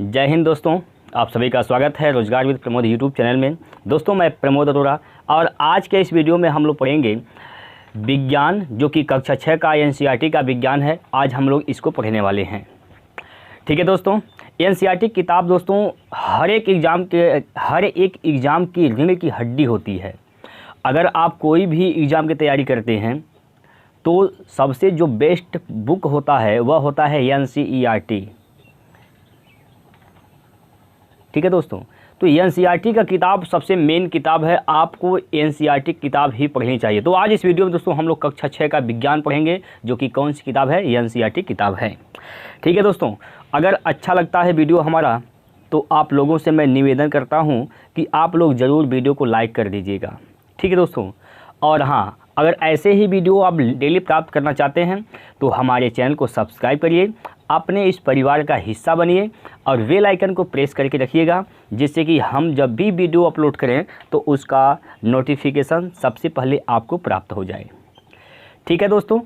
जय हिंद दोस्तों, आप सभी का स्वागत है रोजगार विद प्रमोद यूट्यूब चैनल में। दोस्तों मैं प्रमोद अरोड़ा और आज के इस वीडियो में हम लोग पढ़ेंगे विज्ञान, जो कि कक्षा 6 का एनसीईआरटी का विज्ञान है। आज हम लोग इसको पढ़ने वाले हैं। ठीक है दोस्तों, एनसीईआरटी किताब दोस्तों हर एक एग्ज़ाम की रीढ़ की हड्डी होती है। अगर आप कोई भी एग्ज़ाम की तैयारी करते हैं तो सबसे जो बेस्ट बुक होता है वह होता है एनसीईआरटी। ठीक है दोस्तों, तो एनसीईआरटी का किताब सबसे मेन किताब है, आपको एनसीईआरटी किताब ही पढ़नी चाहिए। तो आज इस वीडियो में दोस्तों हम लोग कक्षा 6 का विज्ञान पढ़ेंगे, जो कि कौन सी किताब है, एनसीईआरटी किताब है। ठीक है दोस्तों, अगर अच्छा लगता है वीडियो हमारा तो आप लोगों से मैं निवेदन करता हूं कि आप लोग ज़रूर वीडियो को लाइक कर दीजिएगा। ठीक है दोस्तों, और हाँ, अगर ऐसे ही वीडियो आप डेली प्राप्त करना चाहते हैं तो हमारे चैनल को सब्सक्राइब करिए, अपने इस परिवार का हिस्सा बनिए और बेल आइकन को प्रेस करके रखिएगा, जिससे कि हम जब भी वीडियो अपलोड करें तो उसका नोटिफिकेशन सबसे पहले आपको प्राप्त हो जाए। ठीक है दोस्तों,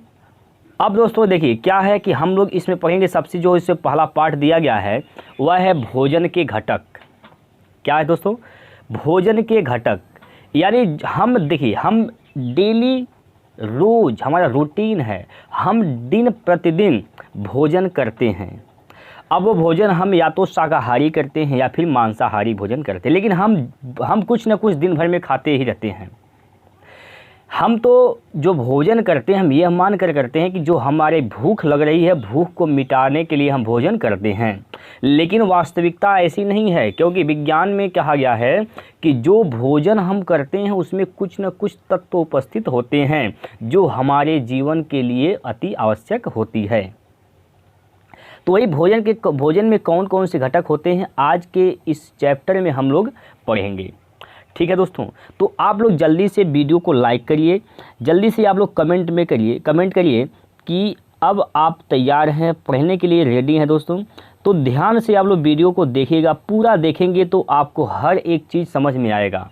अब दोस्तों देखिए क्या है कि हम लोग इसमें पढ़ेंगे। सबसे जो इससे पहला पार्ट दिया गया है वह है भोजन के घटक। क्या है दोस्तों? भोजन के घटक। यानी हम देखिए, हम डेली रोज़ हमारा रूटीन है, हम दिन प्रतिदिन भोजन करते हैं। अब वो भोजन हम या तो शाकाहारी करते हैं या फिर मांसाहारी भोजन करते हैं, लेकिन हम कुछ ना कुछ दिन भर में खाते ही रहते हैं। हम तो जो भोजन करते हैं हम ये मान कर करते हैं कि जो हमारे भूख लग रही है, भूख को मिटाने के लिए हम भोजन करते हैं, लेकिन वास्तविकता ऐसी नहीं है। क्योंकि विज्ञान में कहा गया है कि जो भोजन हम करते हैं उसमें कुछ न कुछ तत्व उपस्थित होते हैं जो हमारे जीवन के लिए अति आवश्यक होती है। तो वही भोजन में कौन कौन से घटक होते हैं आज के इस चैप्टर में हम लोग पढ़ेंगे। ठीक है दोस्तों, तो आप लोग जल्दी से वीडियो को लाइक करिए, जल्दी से आप लोग कमेंट करिए कि अब आप तैयार हैं पढ़ने के लिए, रेडी हैं दोस्तों। तो ध्यान से आप लोग वीडियो को देखिएगा, पूरा देखेंगे तो आपको हर एक चीज़ समझ में आएगा।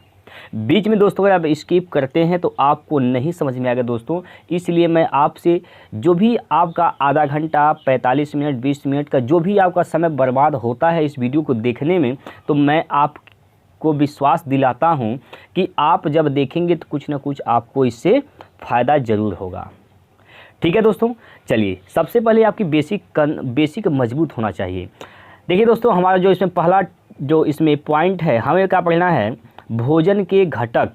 बीच में दोस्तों अगर आप स्किप करते हैं तो आपको नहीं समझ में आएगा दोस्तों। इसलिए मैं आपसे जो भी आपका आधा घंटा, 45 मिनट, 20 मिनट का जो भी आपका समय बर्बाद होता है इस वीडियो को देखने में, तो मैं आपको विश्वास दिलाता हूं कि आप जब देखेंगे तो कुछ ना कुछ आपको इससे फ़ायदा ज़रूर होगा। ठीक है दोस्तों, चलिए सबसे पहले आपकी बेसिक मजबूत होना चाहिए। देखिए दोस्तों, हमारा जो इसमें पहला जो इसमें पॉइंट है, हमें क्या पढ़ना है, भोजन के घटक।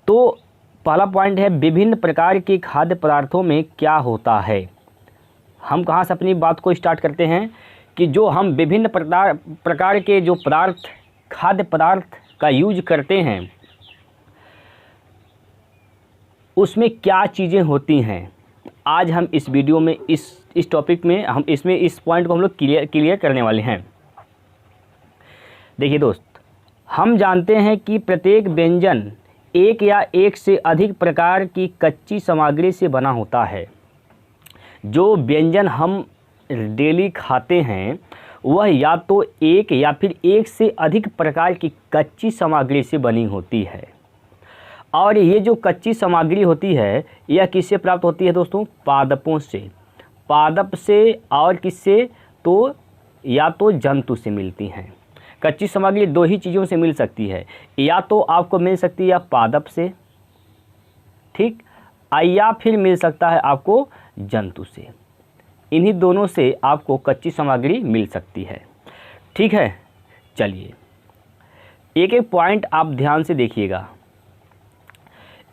तो पहला पॉइंट है विभिन्न प्रकार के खाद्य पदार्थों में क्या होता है। हम कहाँ से अपनी बात को स्टार्ट करते हैं कि जो हम विभिन्न प्रकार के जो खाद्य पदार्थ का यूज करते हैं उसमें क्या चीज़ें होती हैं। आज हम इस वीडियो में इस टॉपिक में हम इस पॉइंट को हम लोग क्लियर करने वाले हैं। देखिए दोस्त, हम जानते हैं कि प्रत्येक व्यंजन एक या एक से अधिक प्रकार की कच्ची सामग्री से बना होता है। जो व्यंजन हम डेली खाते हैं वह या तो एक या फिर एक से अधिक प्रकार की कच्ची सामग्री से बनी होती है। और ये जो कच्ची सामग्री होती है यह किससे प्राप्त होती है दोस्तों? पादपों से। पादप से और किससे? तो या तो जंतु से मिलती हैं। कच्ची सामग्री दो ही चीज़ों से मिल सकती है, या तो आपको मिल सकती है पादप से, ठीक, या फिर मिल सकता है आपको जंतु से। इन्हीं दोनों से आपको कच्ची सामग्री मिल सकती है। ठीक है, चलिए एक एक पॉइंट आप ध्यान से देखिएगा।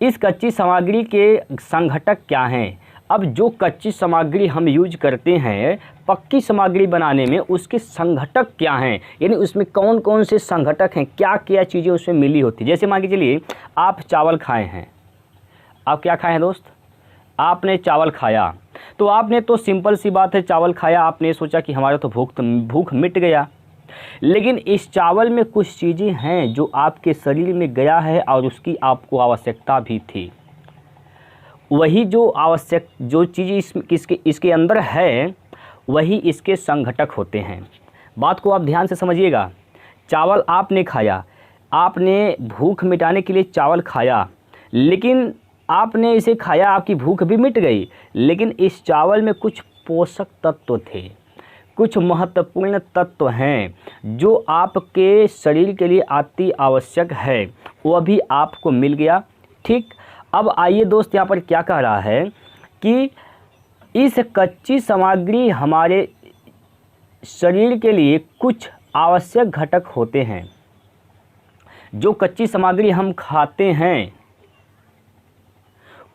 इस कच्ची सामग्री के संघटक क्या हैं? अब जो कच्ची सामग्री हम यूज करते हैं पक्की सामग्री बनाने में, उसके संघटक क्या हैं, यानी उसमें कौन कौन से संघटक हैं, क्या क्या चीज़ें उसमें मिली होती है। जैसे मान के चलिए आप चावल खाए हैं। आप क्या खाए हैं दोस्त? आपने चावल खाया, तो आपने तो सिंपल सी बात है, चावल खाया, आपने सोचा कि हमारा तो भूख मिट गया। लेकिन इस चावल में कुछ चीज़ें हैं जो आपके शरीर में गया है और उसकी आपको आवश्यकता भी थी। वही जो चीज़ इसके अंदर है वही इसके संघटक होते हैं। बात को आप ध्यान से समझिएगा। चावल आपने खाया, आपने भूख मिटाने के लिए चावल खाया, लेकिन आपने इसे खाया, आपकी भूख भी मिट गई, लेकिन इस चावल में कुछ पोषक तत्व थे, कुछ महत्वपूर्ण तत्व हैं जो आपके शरीर के लिए अति आवश्यक है, वह भी आपको मिल गया। ठीक, अब आइए दोस्त, यहाँ पर क्या कह रहा है कि इस कच्ची सामग्री हमारे शरीर के लिए कुछ आवश्यक घटक होते हैं। जो कच्ची सामग्री हम खाते हैं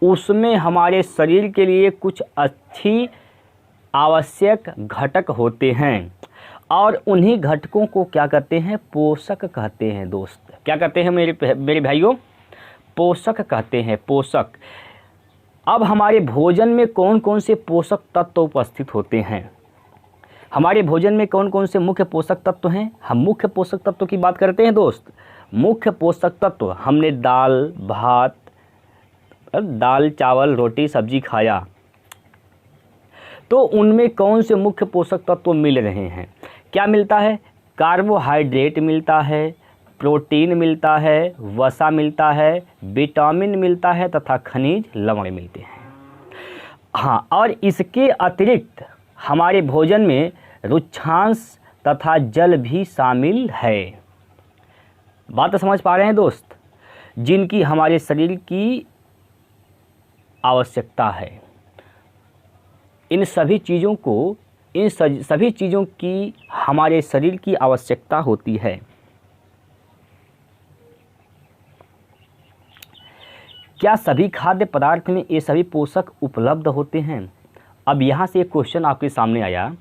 उसमें हमारे शरीर के लिए कुछ अच्छी आवश्यक घटक होते हैं और उन्हीं घटकों को क्या कहते हैं? पोषक कहते हैं दोस्त। क्या कहते हैं मेरे भाइयों? पोषक कहते हैं, पोषक। अब हमारे भोजन में कौन कौन से पोषक तत्व उपस्थित होते हैं? हमारे भोजन में कौन कौन से मुख्य पोषक तत्व हैं? हम मुख्य पोषक तत्व की बात करते हैं दोस्त। मुख्य पोषक तत्व, हमने दाल भात, दाल चावल रोटी सब्जी खाया, तो उनमें कौन से मुख्य पोषक तत्व मिल रहे हैं? क्या मिलता है? कार्बोहाइड्रेट मिलता है, प्रोटीन मिलता है, वसा मिलता है, विटामिन मिलता है तथा खनिज लवण मिलते हैं। हाँ, और इसके अतिरिक्त हमारे भोजन में रुक्षांश तथा जल भी शामिल है। बात समझ पा रहे हैं दोस्त? जिनकी हमारे शरीर की आवश्यकता है। इन सभी चीज़ों की हमारे शरीर की आवश्यकता होती है। क्या सभी खाद्य पदार्थ में ये सभी पोषक उपलब्ध होते हैं? अब यहाँ से एक क्वेश्चन आपके सामने आया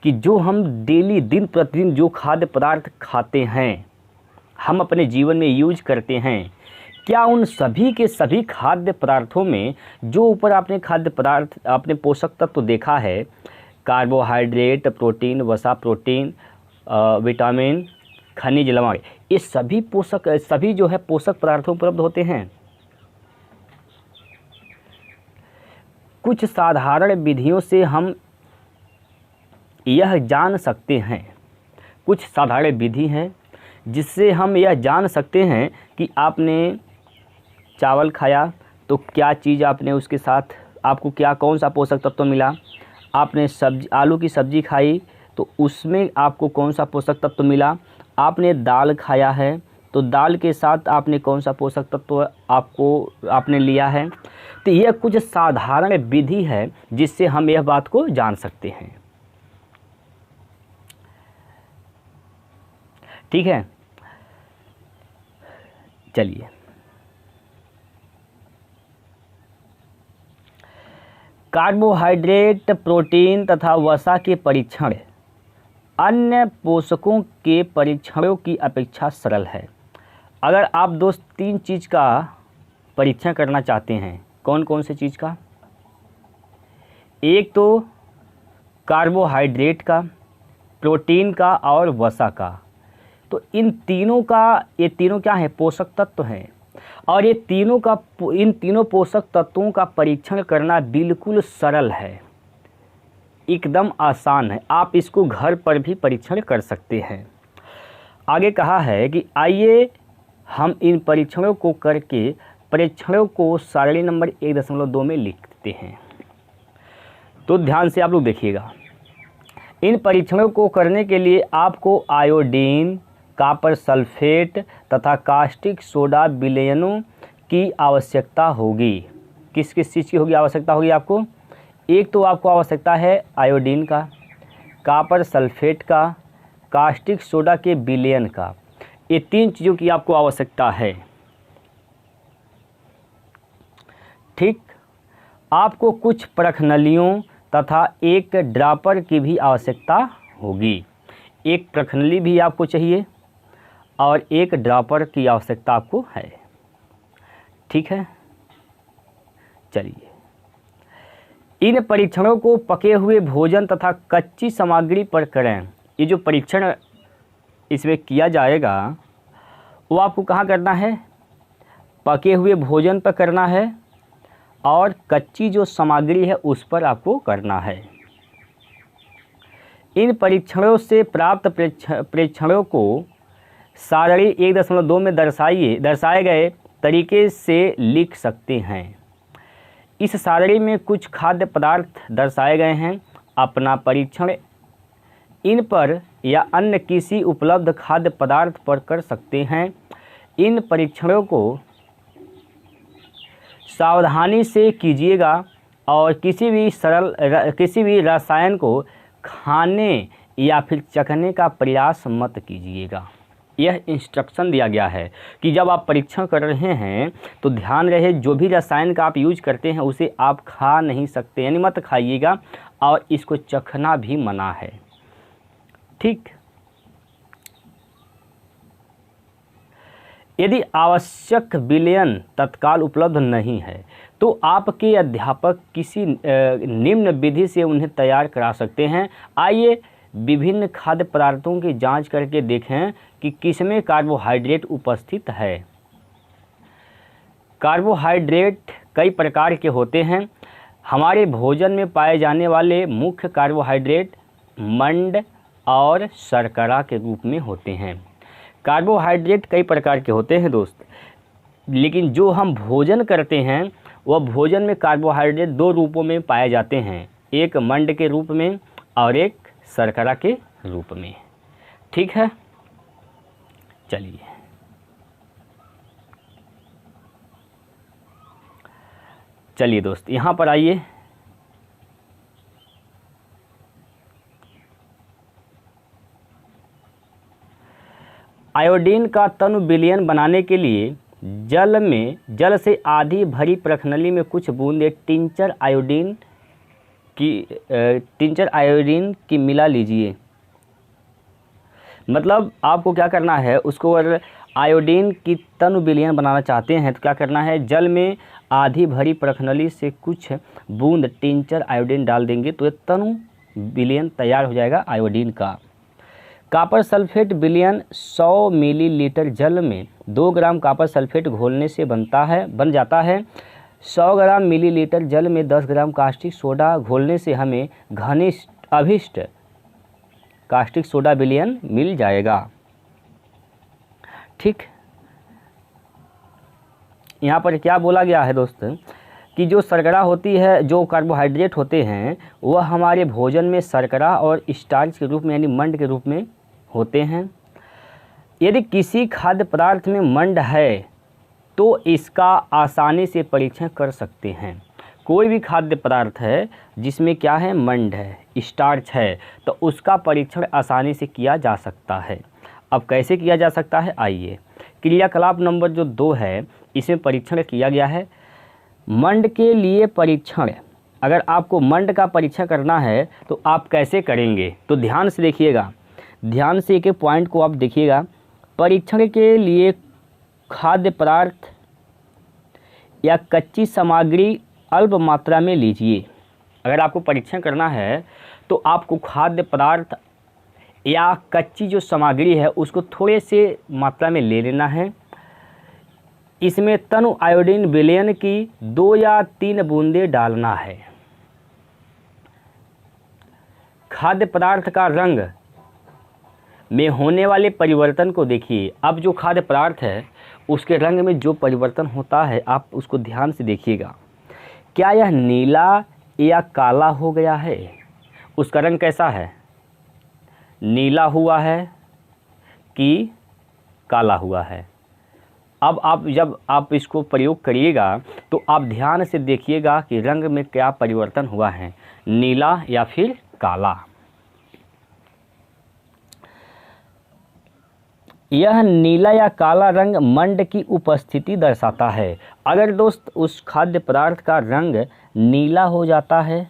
कि जो हम डेली दिन प्रतिदिन जो खाद्य पदार्थ खाते हैं, हम अपने जीवन में यूज करते हैं, क्या उन सभी के सभी खाद्य पदार्थों में जो ऊपर आपने खाद्य पदार्थ आपने पोषक तत्व देखा है, कार्बोहाइड्रेट, प्रोटीन, वसा, प्रोटीन, विटामिन, खनिज लवण, ये सभी जो है पोषक पदार्थों उपलब्ध होते हैं? कुछ साधारण विधियों से हम यह जान सकते हैं, कुछ साधारण विधि हैं जिससे हम यह जान सकते हैं कि आपने चावल खाया तो क्या चीज़ आपने उसके साथ आपको क्या कौन सा पोषक तत्व मिला। आपने आलू की सब्ज़ी खाई तो उसमें आपको कौन सा पोषक तत्व मिला। आपने दाल खाया है तो दाल के साथ आपने कौन सा पोषक तत्व आपने लिया है। तो यह कुछ साधारण विधि है जिससे हम यह बात को जान सकते हैं। ठीक है, चलिए कार्बोहाइड्रेट, प्रोटीन तथा वसा के परीक्षण अन्य पोषकों के परीक्षणों की अपेक्षा सरल है। अगर आप दोस्त 3 चीज़ का परीक्षण करना चाहते हैं, कौन कौन से चीज़ का? एक तो कार्बोहाइड्रेट का, प्रोटीन का और वसा का। तो इन तीनों क्या है? पोषक तत्व हैं। और इन तीनों पोषक तत्वों का परीक्षण करना बिल्कुल सरल है, एकदम आसान है। आप इसको घर पर भी परीक्षण कर सकते हैं। आगे कहा है कि आइए हम इन परीक्षणों को करके परीक्षणों को सारणी नंबर 1.2 में लिखते हैं। तो ध्यान से आप लोग देखिएगा। इन परीक्षणों को करने के लिए आपको आयोडीन, कॉपर सल्फेट तथा कास्टिक सोडा विलयनों की आवश्यकता होगी। किस किस चीज़ की आवश्यकता होगी आपको? एक तो आपको आवश्यकता है आयोडीन का, कॉपर सल्फेट का, कास्टिक सोडा के विलयन का। ये 3 चीज़ों की आपको आवश्यकता है। ठीक, आपको कुछ प्रखनलियों तथा एक ड्रॉपर की भी आवश्यकता होगी। एक प्रखनली भी आपको चाहिए और एक ड्रॉपर की आवश्यकता आपको है। ठीक है, चलिए इन परीक्षणों को पके हुए भोजन तथा कच्ची सामग्री पर करें। ये जो परीक्षण इसमें किया जाएगा वो आपको कहाँ करना है? पके हुए भोजन पर करना है और कच्ची जो सामग्री है उस पर आपको करना है। इन परीक्षणों से प्राप्त प्रेक्षणों को सारणी 1.2 में दर्शाए गए तरीके से लिख सकते हैं। इस सारणी में कुछ खाद्य पदार्थ दर्शाए गए हैं। अपना परीक्षण इन पर या अन्य किसी उपलब्ध खाद्य पदार्थ पर कर सकते हैं। इन परीक्षणों को सावधानी से कीजिएगा और किसी भी रसायन को खाने या फिर चखने का प्रयास मत कीजिएगा। यह इंस्ट्रक्शन दिया गया है कि जब आप परीक्षण कर रहे हैं तो ध्यान रहे जो भी रसायन का आप यूज करते हैं उसे आप खा नहीं सकते, यानी मत खाइएगा, और इसको चखना भी मना है। ठीक। यदि आवश्यक विलयन तत्काल उपलब्ध नहीं है तो आपके अध्यापक किसी निम्न विधि से उन्हें तैयार करा सकते हैं। आइए विभिन्न खाद्य पदार्थों की जांच करके देखें कि किसमें कार्बोहाइड्रेट उपस्थित है। कार्बोहाइड्रेट कई प्रकार के होते हैं। हमारे भोजन में पाए जाने वाले मुख्य कार्बोहाइड्रेट मंड और शर्करा के रूप में होते हैं। कार्बोहाइड्रेट कई प्रकार के होते हैं दोस्त, लेकिन जो हम भोजन करते हैं वह भोजन में कार्बोहाइड्रेट दो रूपों में पाए जाते हैं, एक मंड के रूप में और एक शर्करा के रूप में। ठीक है, चलिए दोस्त यहाँ पर आइए। आयोडीन का तनु विलयन बनाने के लिए जल से आधी भरी प्रखनली में कुछ बूंदे टिंचर आयोडीन की मिला लीजिए। मतलब आपको क्या करना है, उसको अगर आयोडीन की तनु विलयन बनाना चाहते हैं तो क्या करना है, जल में आधी भरी प्रखनली से कुछ बूंद टिंचर आयोडीन डाल देंगे तो ये तनु विलयन तैयार हो जाएगा आयोडीन का। कॉपर सल्फेट विलयन 100 मिलीलीटर जल में 2 ग्राम कॉपर सल्फेट घोलने से बन जाता है। 100 ग्राम मिलीलीटर जल में 10 ग्राम कास्टिक सोडा घोलने से हमें घनिष्ठ अभिष्ट कास्टिक सोडा विलयन मिल जाएगा। ठीक, यहाँ पर क्या बोला गया है दोस्त कि जो शर्करा होती है, जो कार्बोहाइड्रेट होते हैं वह हमारे भोजन में शर्करा और स्टार्च के रूप में यानी मंड के रूप में होते हैं। यदि किसी खाद्य पदार्थ में मंड है तो इसका आसानी से परीक्षण कर सकते हैं। कोई भी खाद्य पदार्थ है जिसमें क्या है, मंड है, स्टार्च है, तो उसका परीक्षण आसानी से किया जा सकता है। अब कैसे किया जा सकता है, आइए। क्रियाकलाप नंबर जो 2 है इसमें परीक्षण किया गया है। मंड के लिए परीक्षण, अगर आपको मंड का परीक्षण करना है तो आप कैसे करेंगे, तो ध्यान से देखिएगा, ध्यान से एक एक पॉइंट को आप देखिएगा। परीक्षण के लिए खाद्य पदार्थ या कच्ची सामग्री अल्प मात्रा में लीजिए। अगर आपको परीक्षण करना है तो आपको खाद्य पदार्थ या कच्ची जो सामग्री है उसको थोड़े से मात्रा में ले लेना है। इसमें तनु आयोडीन विलयन की 2 या 3 बूंदे डालना है। खाद्य पदार्थ का रंग में होने वाले परिवर्तन को देखिए। अब जो खाद्य पदार्थ है उसके रंग में जो परिवर्तन होता है आप उसको ध्यान से देखिएगा। क्या यह नीला या काला हो गया है, उसका रंग कैसा है, नीला हुआ है कि काला हुआ है। अब जब आप इसको प्रयोग करिएगा तो आप ध्यान से देखिएगा कि रंग में क्या परिवर्तन हुआ है, नीला या फिर काला। यह नीला या काला रंग मंड की उपस्थिति दर्शाता है। अगर दोस्त उस खाद्य पदार्थ का रंग नीला हो जाता है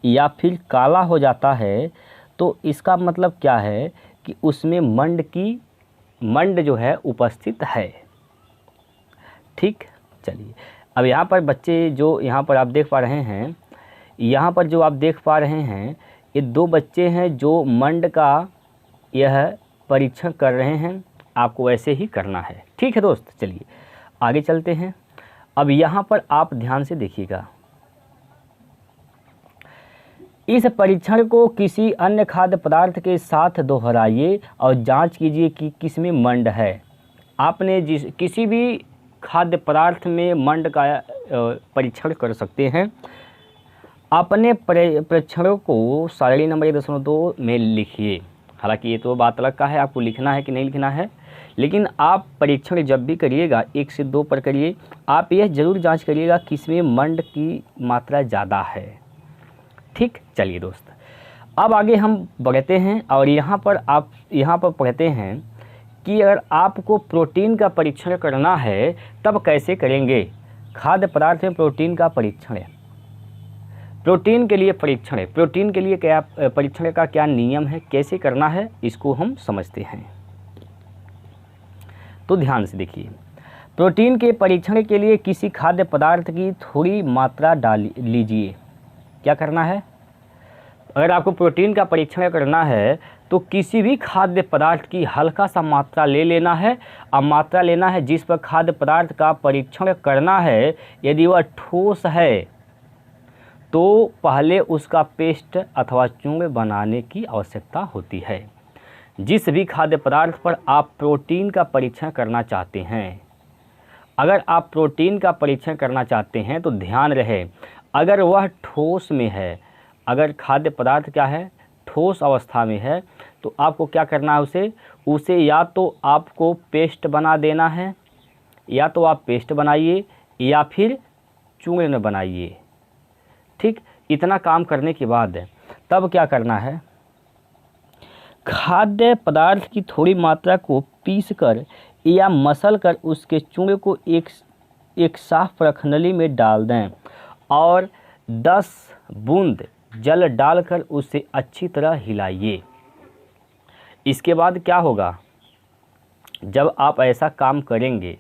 या फिर काला हो जाता है तो इसका मतलब क्या है कि उसमें मंड जो है उपस्थित है। ठीक, चलिए अब यहाँ पर बच्चे जो यहाँ पर आप देख पा रहे हैं, यहाँ पर जो आप देख पा रहे हैं ये 2 बच्चे हैं जो मंड का यह परीक्षण कर रहे हैं। आपको ऐसे ही करना है। ठीक है दोस्त, चलिए आगे चलते हैं। अब यहाँ पर आप ध्यान से देखिएगा, इस परीक्षण को किसी अन्य खाद्य पदार्थ के साथ दोहराइए और जांच कीजिए कि किसमें मंड है। आपने किसी भी खाद्य पदार्थ में मंड का परीक्षण कर सकते हैं। अपने परीक्षणों को सारणी नंबर 1.2 में लिखिए। हालांकि ये तो बात अलग का है, आपको लिखना है कि नहीं लिखना है, लेकिन आप परीक्षण जब भी करिएगा 1 से 2 पर करिए। आप यह जरूर जांच करिएगा कि इसमें मंड की मात्रा ज़्यादा है। ठीक, चलिए दोस्त, अब आगे हम बढ़ते हैं और यहाँ पर पढ़ते हैं कि अगर आपको प्रोटीन का परीक्षण करना है तब कैसे करेंगे। खाद्य पदार्थ में प्रोटीन का परीक्षण है, प्रोटीन के लिए परीक्षण है, प्रोटीन के लिए क्या परीक्षण का क्या नियम है, कैसे करना है, इसको हम समझते हैं। तो ध्यान से देखिए, प्रोटीन के परीक्षण के लिए किसी खाद्य पदार्थ की थोड़ी मात्रा डाल लीजिए। क्या करना है, अगर आपको प्रोटीन का परीक्षण करना है तो किसी भी खाद्य पदार्थ की हल्का सा मात्रा ले लेना है। अब मात्रा लेना है जिस पर खाद्य पदार्थ का परीक्षण करना है। यदि वह ठोस है तो पहले उसका पेस्ट अथवा चूर्ण बनाने की आवश्यकता होती है। जिस भी खाद्य पदार्थ पर आप प्रोटीन का परीक्षण करना चाहते हैं, अगर आप प्रोटीन का परीक्षण करना चाहते हैं तो ध्यान रहे, अगर वह ठोस में है, अगर खाद्य पदार्थ क्या है, ठोस अवस्था में है, तो आपको क्या करना है, उसे या तो आपको पेस्ट बना देना है, या तो आप पेस्ट बनाइए या फिर चूर्ण बनाइए। ठीक, इतना काम करने के बाद तब क्या करना है, खाद्य पदार्थ की थोड़ी मात्रा को पीसकर या मसल कर उसके चूर्ण को एक साफ प्रखनली में डाल दें और 10 बूंद जल डालकर उसे अच्छी तरह हिलाइए। इसके बाद क्या होगा, जब आप ऐसा काम करेंगे,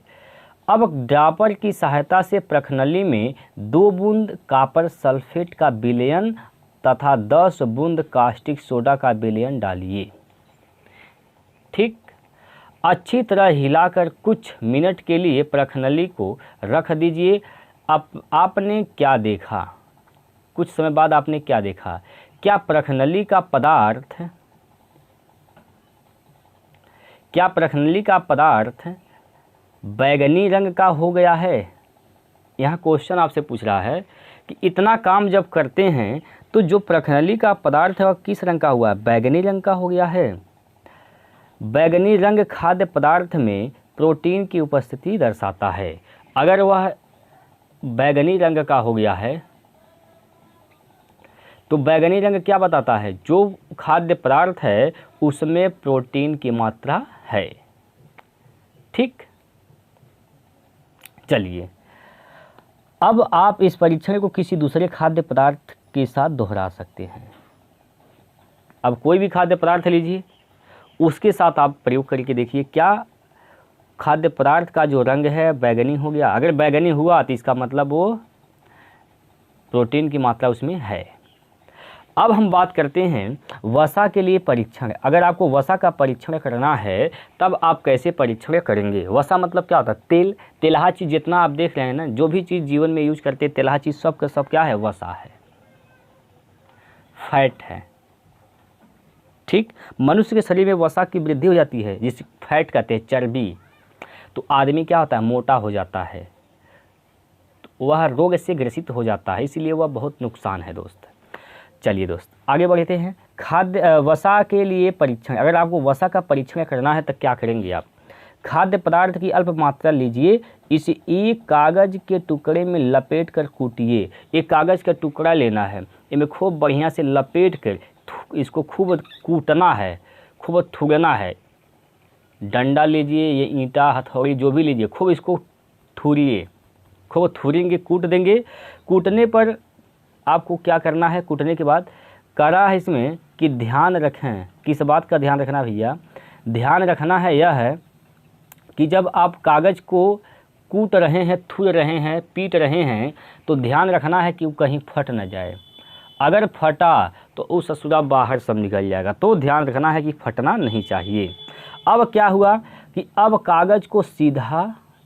अब ड्रॉपर की सहायता से प्रखनली में 2 बूंद कॉपर सल्फेट का विलयन तथा 10 बूंद कास्टिक सोडा का विलयन डालिए। ठीक, अच्छी तरह हिलाकर कुछ मिनट के लिए प्रखनली को रख दीजिए। अब आपने क्या देखा, कुछ समय बाद आपने क्या देखा, क्या प्रखनली का पदार्थ बैगनी रंग का हो गया है। यहाँ क्वेश्चन आपसे पूछ रहा है कि इतना काम जब करते हैं तो जो प्रखनली का पदार्थ है वह किस रंग का हुआ है, बैगनी रंग का हो गया है। बैगनी रंग खाद्य पदार्थ में प्रोटीन की उपस्थिति दर्शाता है। अगर वह बैगनी रंग का हो गया है तो बैगनी रंग क्या बताता है, जो खाद्य पदार्थ है उसमें प्रोटीन की मात्रा है। ठीक, चलिए अब आप इस परीक्षण को किसी दूसरे खाद्य पदार्थ के साथ दोहरा सकते हैं। अब कोई भी खाद्य पदार्थ लीजिए, उसके साथ आप प्रयोग करके देखिए क्या खाद्य पदार्थ का जो रंग है बैगनी हो गया। अगर बैगनी हुआ तो इसका मतलब वो प्रोटीन की मात्रा उसमें है। अब हम बात करते हैं वसा के लिए परीक्षण। अगर आपको वसा का परीक्षण करना है तब आप कैसे परीक्षण करेंगे। वसा मतलब क्या होता है, तेल, तेलहा चीज़ जितना आप देख रहे हैं ना, जो भी चीज़ जीवन में यूज करते हैं तेलहा चीज़ सब का सब क्या है, वसा है, फैट है। ठीक, मनुष्य के शरीर में वसा की वृद्धि हो जाती है जिसे फैट कहते हैं, चर्बी। तो आदमी क्या होता है, मोटा हो जाता है, तो वह रोग से ग्रसित हो जाता है, इसीलिए वह बहुत नुकसान है दोस्त। चलिए दोस्त आगे बढ़ते हैं। खाद्य वसा के लिए परीक्षण। अगर आपको वसा का परीक्षण करना है तो क्या करेंगे आप, खाद्य पदार्थ की अल्प मात्रा लीजिए, इसे एक कागज़ के टुकड़े में लपेट कर कूटिए। एक कागज़ का टुकड़ा लेना है, इनमें खूब बढ़िया से लपेट कर इसको खूब कूटना है, खूब थूरना है। डंडा लीजिए, ये ईंटा, हथौड़ी जो भी लीजिए, खूब इसको थूरिए, खूब थूरेंगे, कूट देंगे। कूटने पर आपको क्या करना है, कूटने के बाद कड़ा है इसमें कि ध्यान रखें, किस बात का ध्यान रखना भैया, ध्यान रखना है यह है कि जब आप कागज़ को कूट रहे हैं, थूर रहे हैं, पीट रहे हैं, तो ध्यान रखना है कि वो कहीं फट न जाए। अगर फटा तो उस ससुरा बाहर सब निकल जाएगा, तो ध्यान रखना है कि फटना नहीं चाहिए। अब क्या हुआ कि अब कागज़ को सीधा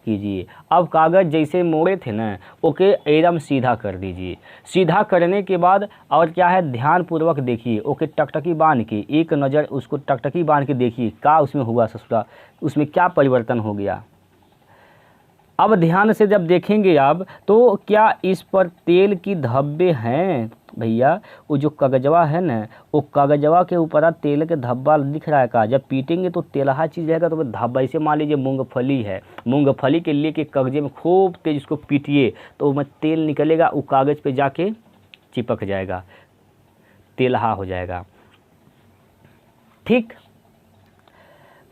कीजिए। अब कागज़ जैसे मोड़े थे ना, ओके एकदम सीधा कर दीजिए। सीधा करने के बाद और क्या है, ध्यानपूर्वक देखिए, ओके टकटकी बांध के, एक नज़र उसको टकटकी बांध के देखिए क्या उसमें हुआ ससुरा, उसमें क्या परिवर्तन हो गया। अब ध्यान से जब देखेंगे आप तो क्या इस पर तेल की धब्बे हैं भैया? वो जो कागजवा है ना, वो कागजवा के ऊपर तेल के धब्बा दिख रहा है का? जब पीटेंगे तो तेलहा चीज़ रहेगा तो वो धब्बा। ऐसे मान लीजिए मूंगफली है, मूंगफली के लिए के कागजे में खूब तेज इसको पीटिए तो उसमें तेल निकलेगा, वो कागज़ पे जाके चिपक जाएगा, तेलहा हो जाएगा। ठीक,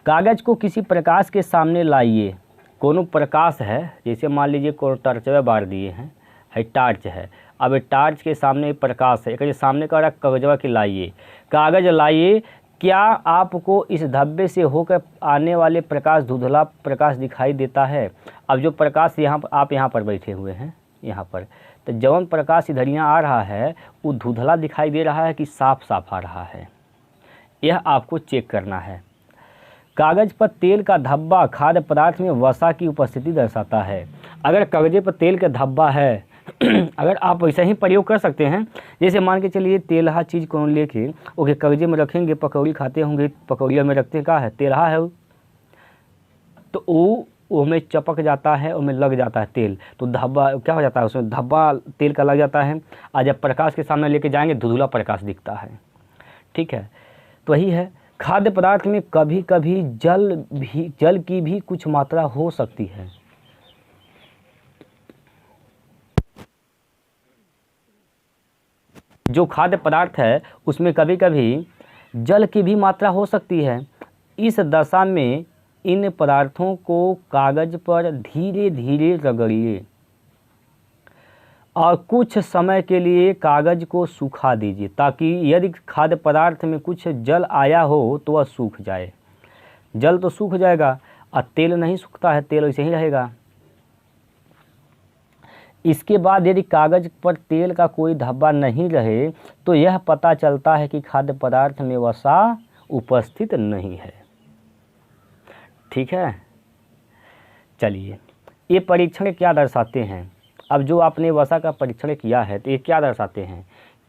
कागज़ को किसी प्रकाश के सामने लाइए। कोनो प्रकाश है, जैसे मान लीजिए को टर्चवे बार दिए हैं, है टार्च है, अब टार्च के सामने प्रकाश है, एक सामने का कागजवा के लाइए, कागज़ लाइए। क्या आपको इस धब्बे से होकर आने वाले प्रकाश धुंधला प्रकाश दिखाई देता है? अब जो प्रकाश यहाँ आप यहाँ पर बैठे हुए हैं यहाँ पर, तो जवन प्रकाश इधर यहाँ आ रहा है वो धुंधला दिखाई दे रहा है कि साफ साफ आ रहा है, यह आपको चेक करना है। कागज़ पर तेल का धब्बा खाद्य पदार्थ में वसा की उपस्थिति दर्शाता है। अगर कागज़े पर तेल का धब्बा है अगर आप वैसा ही प्रयोग कर सकते हैं, जैसे मान के चलिए तेलहा चीज़ कौन लेके ओके कागज़े में रखेंगे, पकौड़ी खाते होंगे, पकौड़िया में रखते हैं, क्या है तेलहा है वो, तो वो में चपक जाता है, उसमें लग जाता है तेल, तो धब्बा क्या हो जाता है, उसमें धब्बा तेल का लग जाता है। आज जब प्रकाश के सामने लेके जाएंगे धुंधला प्रकाश दिखता है। ठीक है, तो वही है, खाद्य पदार्थ में कभी कभी जल की भी कुछ मात्रा हो सकती है। जो खाद्य पदार्थ है उसमें कभी कभी जल की भी मात्रा हो सकती है। इस दशा में इन पदार्थों को कागज पर धीरे धीरे रगड़िए और कुछ समय के लिए कागज को सूखा दीजिए, ताकि यदि खाद्य पदार्थ में कुछ जल आया हो तो वह सूख जाए। जल तो सूख जाएगा और तेल नहीं सूखता है, तेल वैसे ही रहेगा। इसके बाद यदि कागज पर तेल का कोई धब्बा नहीं रहे तो यह पता चलता है कि खाद्य पदार्थ में वसा उपस्थित नहीं है। ठीक है, चलिए ये परीक्षण क्या दर्शाते हैं? अब जो आपने वसा का परीक्षण किया है तो ये क्या दर्शाते हैं?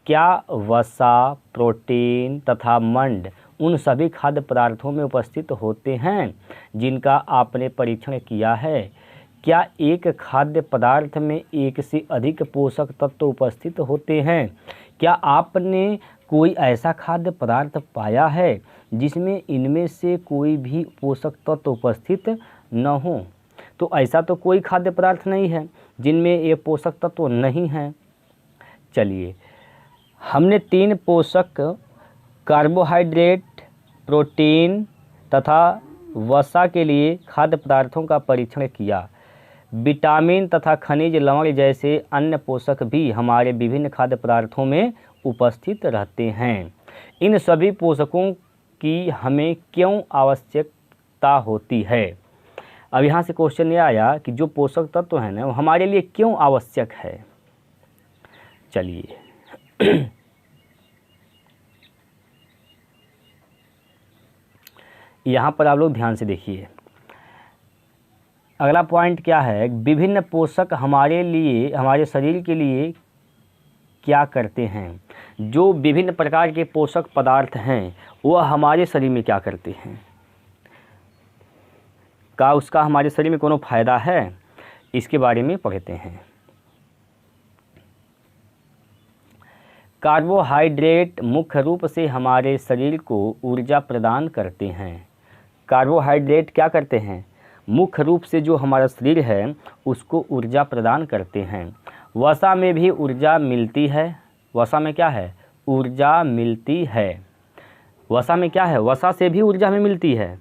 क्या वसा, प्रोटीन तथा मंड उन सभी खाद्य पदार्थों में उपस्थित होते हैं जिनका आपने परीक्षण किया है? क्या एक खाद्य पदार्थ में एक से अधिक पोषक तत्व उपस्थित होते हैं? क्या आपने कोई ऐसा खाद्य पदार्थ पाया है जिसमें इनमें से कोई भी पोषक तत्व उपस्थित न हो? तो ऐसा तो कोई खाद्य पदार्थ नहीं है जिनमें ये पोषक तत्व नहीं हैं। चलिए, हमने 3 पोषक कार्बोहाइड्रेट, प्रोटीन तथा वसा के लिए खाद्य पदार्थों का परीक्षण किया। विटामिन तथा खनिज लवण जैसे अन्य पोषक भी हमारे विभिन्न खाद्य पदार्थों में उपस्थित रहते हैं। इन सभी पोषकों की हमें क्यों आवश्यकता होती है? अब यहाँ से क्वेश्चन ये आया कि जो पोषक तत्व है ना वो हमारे लिए क्यों आवश्यक है। चलिए यहाँ पर आप लोग ध्यान से देखिए, अगला पॉइंट क्या है? विभिन्न पोषक हमारे लिए, हमारे शरीर के लिए क्या करते हैं? जो विभिन्न प्रकार के पोषक पदार्थ हैं वह हमारे शरीर में क्या करते हैं? का उसका हमारे शरीर में कोनो फायदा है? इसके बारे में पढ़ते हैं। कार्बोहाइड्रेट मुख्य रूप से हमारे शरीर को ऊर्जा प्रदान करते हैं। कार्बोहाइड्रेट क्या करते हैं? मुख्य रूप से जो हमारा शरीर है उसको ऊर्जा प्रदान करते हैं। वसा में भी ऊर्जा मिलती है। वसा में क्या है? ऊर्जा मिलती है। वसा में क्या है? वसा से भी ऊर्जा हमें मिलती है।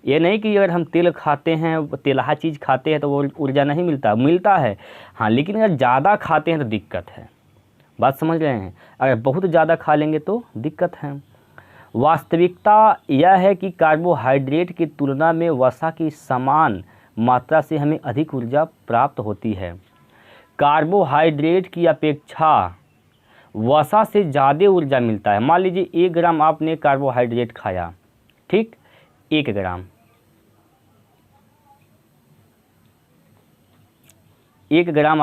ये नहीं कि अगर हम तेल खाते हैं, तेलहा चीज़ खाते हैं तो वो ऊर्जा नहीं मिलता, मिलता है हाँ, लेकिन अगर ज़्यादा खाते हैं तो दिक्कत है। बात समझ रहे हैं? अगर बहुत ज़्यादा खा लेंगे तो दिक्कत है। वास्तविकता यह है कि कार्बोहाइड्रेट की तुलना में वसा की समान मात्रा से हमें अधिक ऊर्जा प्राप्त होती है। कार्बोहाइड्रेट की अपेक्षा वसा से ज़्यादा ऊर्जा मिलता है। मान लीजिए 1 ग्राम आपने कार्बोहाइड्रेट खाया, ठीक, 1 ग्राम, 1 ग्राम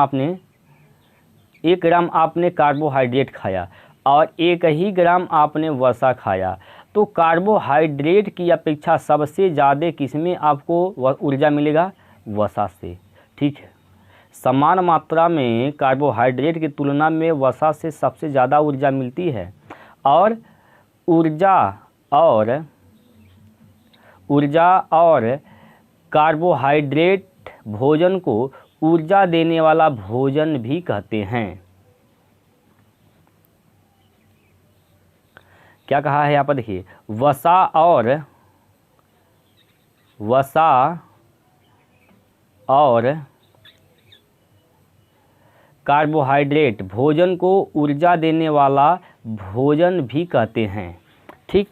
आपने कार्बोहाइड्रेट खाया और 1 ही ग्राम आपने वसा खाया, तो कार्बोहाइड्रेट की अपेक्षा सबसे ज़्यादा किसमें आपको ऊर्जा मिलेगा? वसा से। ठीक है। समान मात्रा में कार्बोहाइड्रेट की तुलना में वसा से सबसे ज़्यादा ऊर्जा मिलती है और ऊर्जा और कार्बोहाइड्रेट भोजन को ऊर्जा देने वाला भोजन भी कहते हैं। क्या कहा है यहाँ पर देखिए, वसा और कार्बोहाइड्रेट भोजन को ऊर्जा देने वाला भोजन भी कहते हैं। ठीक,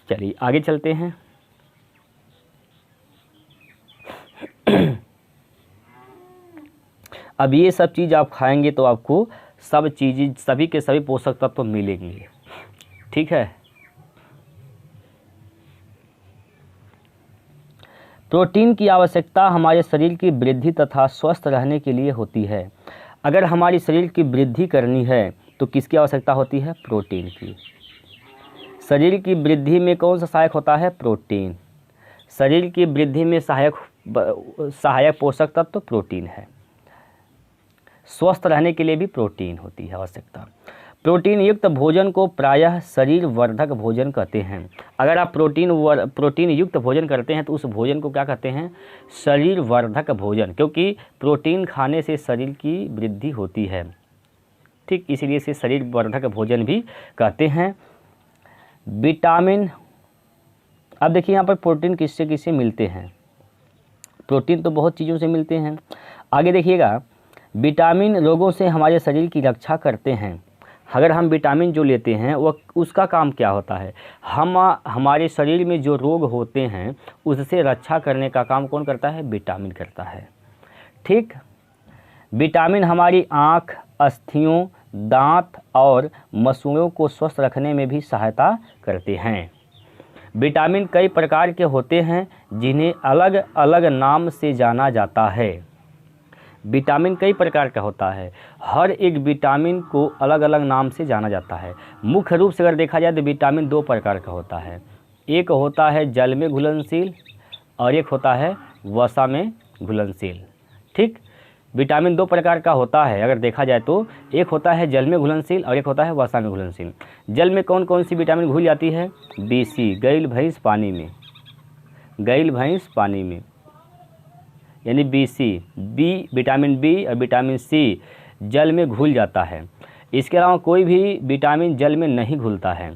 चलिए आगे चलते हैं। अब ये सब चीज़ आप खाएंगे तो आपको सभी के सभी पोषक तत्व तो मिलेंगे। ठीक है। प्रोटीन की आवश्यकता हमारे शरीर की वृद्धि तथा स्वस्थ रहने के लिए होती है। अगर हमारी शरीर की वृद्धि करनी है तो किसकी आवश्यकता होती है? प्रोटीन की। शरीर की वृद्धि में कौन सा सहायक होता है? प्रोटीन। शरीर की वृद्धि में सहायक पोषक तत्व तो प्रोटीन है। स्वस्थ रहने के लिए भी प्रोटीन होती है आवश्यकता। प्रोटीन युक्त भोजन को प्रायः शरीर वर्धक भोजन कहते हैं। अगर आप प्रोटीन युक्त भोजन करते हैं तो उस भोजन को क्या कहते हैं? शरीर वर्धक भोजन, क्योंकि प्रोटीन खाने से शरीर की वृद्धि होती है। ठीक, इसीलिए इसे शरीर वर्धक भोजन भी कहते हैं। विटामिन, अब देखिए यहाँ पर प्रोटीन किससे किससे मिलते हैं? प्रोटीन तो बहुत चीज़ों से मिलते हैं। आगे देखिएगा, विटामिन रोगों से हमारे शरीर की रक्षा करते हैं। अगर हम विटामिन जो लेते हैं वह उसका काम क्या होता है? हमारे शरीर में जो रोग होते हैं उससे रक्षा करने का काम कौन करता है? विटामिन करता है। ठीक, विटामिन हमारी आँख, अस्थियों, दांत और मसूड़ों को स्वस्थ रखने में भी सहायता करते हैं। विटामिन कई प्रकार के होते हैं जिन्हें अलग अलग नाम से जाना जाता है। विटामिन कई प्रकार का होता है, हर एक विटामिन को अलग अलग नाम से जाना जाता है। मुख्य रूप से अगर देखा जाए तो विटामिन दो प्रकार का होता है। एक होता है जल में घुलनशील और एक होता है वसा में घुलनशील। ठीक, विटामिन दो प्रकार का होता है अगर देखा जाए तो, एक होता है जल में घुलनशील और एक होता है वसा में घुलनशील। जल में कौन कौन सी विटामिन घुल जाती है? BC, गैल भैंस पानी में, यानी BC, विटामिन B और विटामिन C जल में घुल जाता है। इसके अलावा कोई भी विटामिन जल में नहीं घुलता है।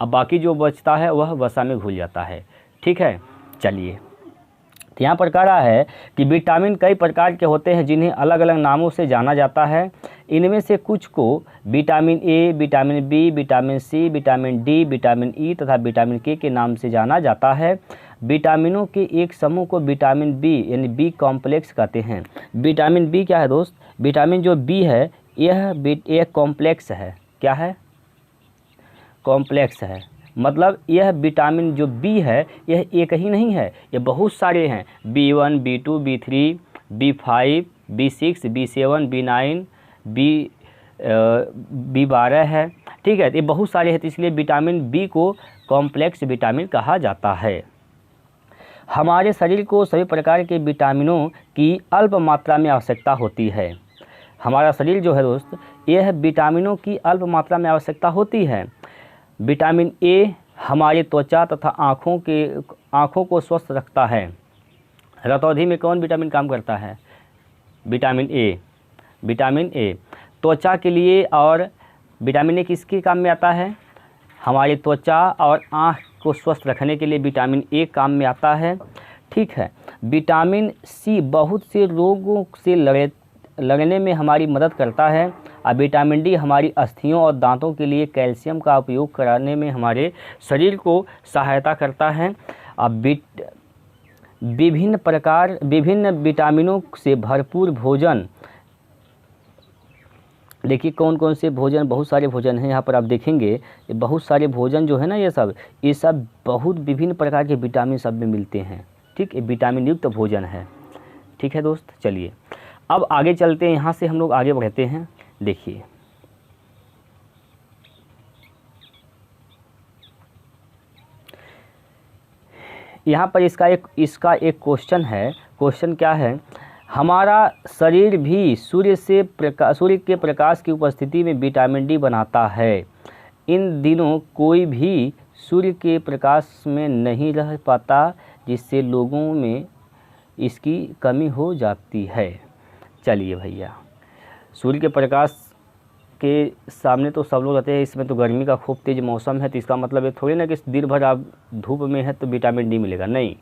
अब बाकी जो बचता है वह वसा में घुल जाता है। ठीक है, चलिए, तो यहाँ पर कह रहा है कि विटामिन कई प्रकार के होते हैं जिन्हें अलग अलग नामों से जाना जाता है। इनमें से कुछ को vitamin A, vitamin B, vitamin C, vitamin D, vitamin E तथा विटामिन K के नाम से जाना जाता है। विटामिनों के एक समूह को विटामिन B यानी B कॉम्प्लेक्स कहते हैं। विटामिन B क्या है दोस्त? विटामिन जो B है यह एक कॉम्प्लेक्स है। क्या है? कॉम्प्लेक्स है। मतलब यह विटामिन जो B है यह एक ही नहीं है, यह बहुत सारे हैं। B1, B2, B3, B5, B6, B7, B9, B12 है। ठीक है, ये बहुत सारे हैं, तो इसलिए विटामिन B को कॉम्प्लेक्स विटामिन कहा जाता है। हमारे शरीर को सभी प्रकार के विटामिनों की अल्प मात्रा में आवश्यकता होती है। हमारा शरीर जो है दोस्त, यह विटामिनों की अल्प मात्रा में आवश्यकता होती है। विटामिन A हमारी त्वचा तथा आँखों को स्वस्थ रखता है। रतौंधी में कौन विटामिन काम करता है? विटामिन A त्वचा के लिए। और विटामिन A किसके काम में आता है? हमारी त्वचा और आँख को स्वस्थ रखने के लिए विटामिन A काम में आता है। ठीक है, विटामिन C बहुत से रोगों से लड़ने में हमारी मदद करता है। और विटामिन D हमारी अस्थियों और दांतों के लिए कैल्शियम का उपयोग कराने में हमारे शरीर को सहायता करता है। अब विभिन्न विटामिनों से भरपूर भोजन, देखिए कौन कौन से भोजन, बहुत सारे भोजन हैं यहाँ पर आप देखेंगे। ये बहुत सारे भोजन जो है ना, ये सब बहुत विभिन्न प्रकार के विटामिन सब में मिलते हैं। ठीक, ये विटामिन युक्त भोजन है। ठीक है दोस्त, चलिए अब आगे चलते हैं, यहाँ से हम लोग आगे बढ़ते हैं। देखिए यहाँ पर इसका एक क्वेश्चन है। क्वेश्चन क्या है? हमारा शरीर भी सूर्य के प्रकाश की उपस्थिति में विटामिन डी बनाता है। इन दिनों कोई भी सूर्य के प्रकाश में नहीं रह पाता, जिससे लोगों में इसकी कमी हो जाती है। चलिए भैया, सूर्य के प्रकाश के सामने तो सब लोग रहते हैं, इसमें तो गर्मी का खूब तेज़ मौसम है, तो इसका मतलब ये थोड़ी ना कि दिन भर आप धूप में है तो विटामिन डी मिलेगा, नहीं,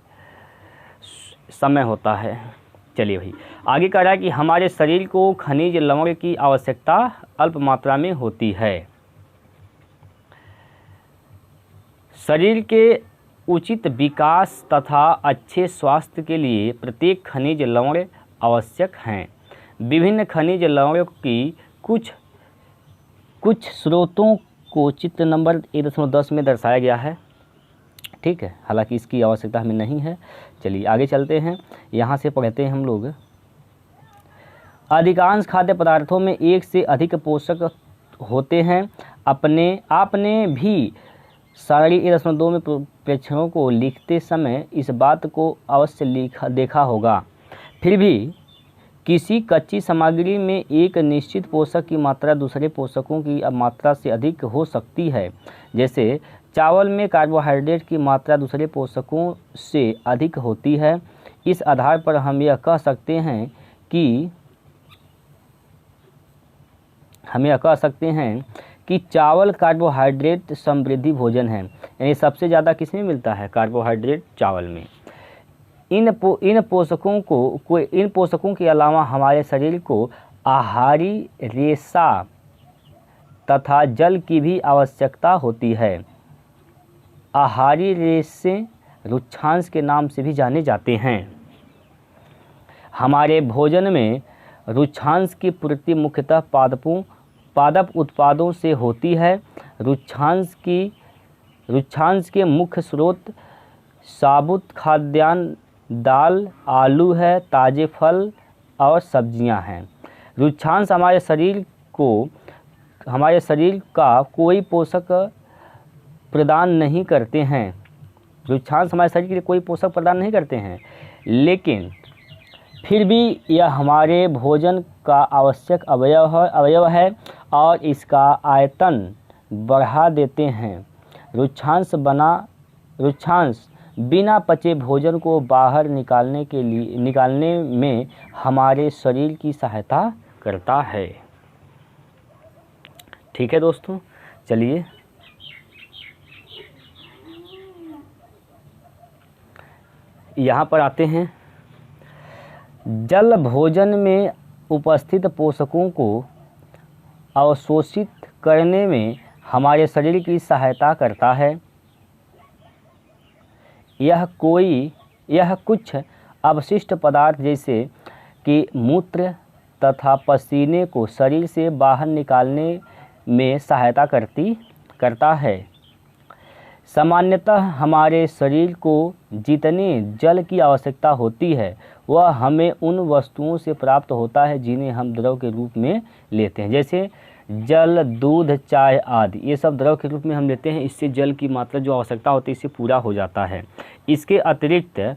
समय होता है। चलिए भाई, आगे कह रहा है कि हमारे शरीर को खनिज लवण की आवश्यकता अल्प मात्रा में होती है। शरीर के उचित विकास तथा अच्छे स्वास्थ्य के लिए प्रत्येक खनिज लवण आवश्यक हैं। विभिन्न खनिज लवणों की कुछ स्रोतों को चित्र नंबर 1.10 में दर्शाया गया है। ठीक है, हालांकि इसकी आवश्यकता हमें नहीं है। चलिए आगे चलते हैं, यहाँ से पढ़ते हैं हम लोग। अधिकांश खाद्य पदार्थों में एक से अधिक पोषक होते हैं। आपने भी सारणी 1.2 में प्रेक्षणों को लिखते समय इस बात को अवश्य देखा होगा। फिर भी किसी कच्ची सामग्री में एक निश्चित पोषक की मात्रा दूसरे पोषकों की मात्रा से अधिक हो सकती है। जैसे चावल में कार्बोहाइड्रेट की मात्रा दूसरे पोषकों से अधिक होती है। इस आधार पर हम यह कह सकते हैं कि चावल कार्बोहाइड्रेट समृद्धि भोजन है। यानी सबसे ज़्यादा किसमें मिलता है? कार्बोहाइड्रेट चावल में। इन पोषकों के अलावा हमारे शरीर को आहारी रेशा तथा जल की भी आवश्यकता होती है। आहारी रेशे रुक्षांश के नाम से भी जाने जाते हैं। हमारे भोजन में रुक्षांश की पूर्ति मुख्यतः पादप उत्पादों से होती है। रुक्षांश के मुख्य स्रोत साबुत खाद्यान्न, दाल, आलू है, ताज़े फल और सब्जियां हैं। रुक्षांश हमारे शरीर का कोई पोषक प्रदान नहीं करते हैं। रुक्षांश हमारे शरीर के लिए कोई पोषक प्रदान नहीं करते हैं, लेकिन फिर भी यह हमारे भोजन का आवश्यक अवयव है और इसका आयतन बढ़ा देते हैं। रुक्षांश बिना पचे भोजन को बाहर निकालने में हमारे शरीर की सहायता करता है। ठीक है दोस्तों, चलिए यहाँ पर आते हैं। जल भोजन में उपस्थित पोषकों को अवशोषित करने में हमारे शरीर की सहायता करता है। यह कुछ अवशिष्ट पदार्थ जैसे कि मूत्र तथा पसीने को शरीर से बाहर निकालने में सहायता करता है। सामान्यतः हमारे शरीर को जितने जल की आवश्यकता होती है वह हमें उन वस्तुओं से प्राप्त होता है जिन्हें हम द्रव के रूप में लेते हैं। जैसे जल, दूध, चाय आदि, ये सब द्रव के रूप में हम लेते हैं। इससे जल की मात्रा जो आवश्यकता होती है इससे पूरा हो जाता है। इसके अतिरिक्त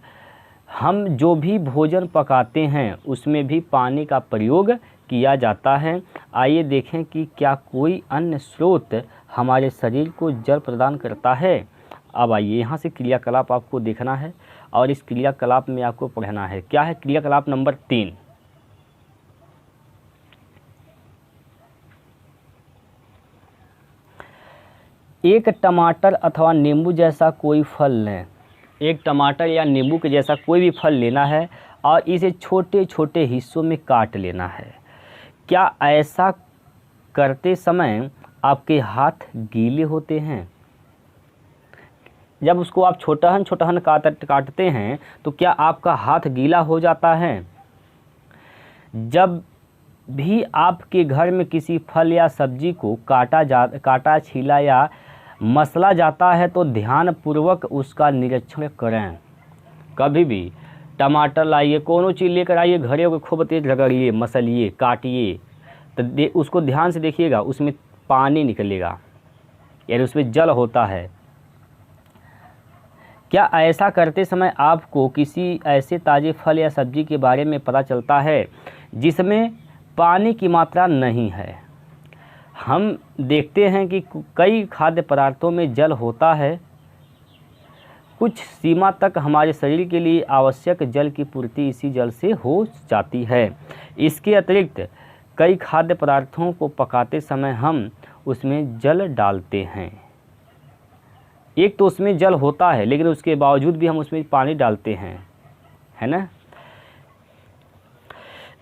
हम जो भी भोजन पकाते हैं उसमें भी पानी का प्रयोग किया जाता है। आइए देखें कि क्या कोई अन्य स्रोत हमारे शरीर को जल प्रदान करता है। अब आइए यहाँ से क्रियाकलाप आपको देखना है और इस क्रियाकलाप में आपको पढ़ना है। क्या है क्रियाकलाप नंबर 3? एक टमाटर अथवा नींबू जैसा कोई फल लें। एक टमाटर या नींबू के जैसा कोई भी फल लेना है और इसे छोटे छोटे हिस्सों में काट लेना है। क्या ऐसा करते समय आपके हाथ गीले होते हैं? जब उसको आप छोटा काटते हैं तो क्या आपका हाथ गीला हो जाता है? जब भी आपके घर में किसी फल या सब्जी को काटा, छीला या मसला जाता है तो ध्यानपूर्वक उसका निरीक्षण करें। कभी भी टमाटर लाइए, कोनो चीज़ लेकर आइए, घड़े को खूब तेज रगड़िए, मसलिए, काटिए, तो उसको ध्यान से देखिएगा, उसमें पानी निकलेगा, यानी उसमें जल होता है। क्या ऐसा करते समय आपको किसी ऐसे ताज़े फल या सब्जी के बारे में पता चलता है जिसमें पानी की मात्रा नहीं है? हम देखते हैं कि कई खाद्य पदार्थों में जल होता है। कुछ सीमा तक हमारे शरीर के लिए आवश्यक जल की पूर्ति इसी जल से हो जाती है। इसके अतिरिक्त कई खाद्य पदार्थों को पकाते समय हम उसमें जल डालते हैं। एक तो उसमें जल होता है लेकिन उसके बावजूद भी हम उसमें पानी डालते हैं, है ना।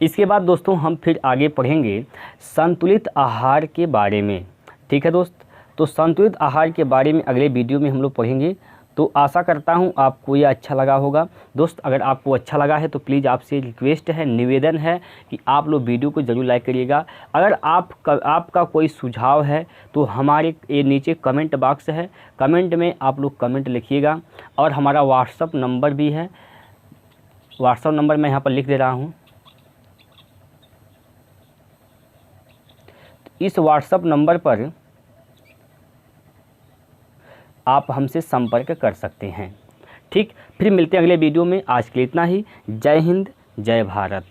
इसके बाद दोस्तों हम फिर आगे पढ़ेंगे संतुलित आहार के बारे में। ठीक है दोस्त, तो संतुलित आहार के बारे में अगले वीडियो में हम लोग पढ़ेंगे। तो आशा करता हूँ आपको ये अच्छा लगा होगा। दोस्त अगर आपको अच्छा लगा है तो प्लीज़ आपसे रिक्वेस्ट है, निवेदन है कि आप लोग वीडियो को ज़रूर लाइक करिएगा। अगर आपका कोई सुझाव है तो हमारे ये नीचे कमेंट बॉक्स है, कमेंट में आप लोग कमेंट लिखिएगा। और हमारा व्हाट्सअप नंबर भी है, व्हाट्सअप नंबर मैं यहाँ पर लिख दे रहा हूँ। इस व्हाट्सअप नंबर पर आप हमसे संपर्क कर सकते हैं। ठीक, फिर मिलते हैं अगले वीडियो में। आज के लिए इतना ही। जय हिंद, जय भारत।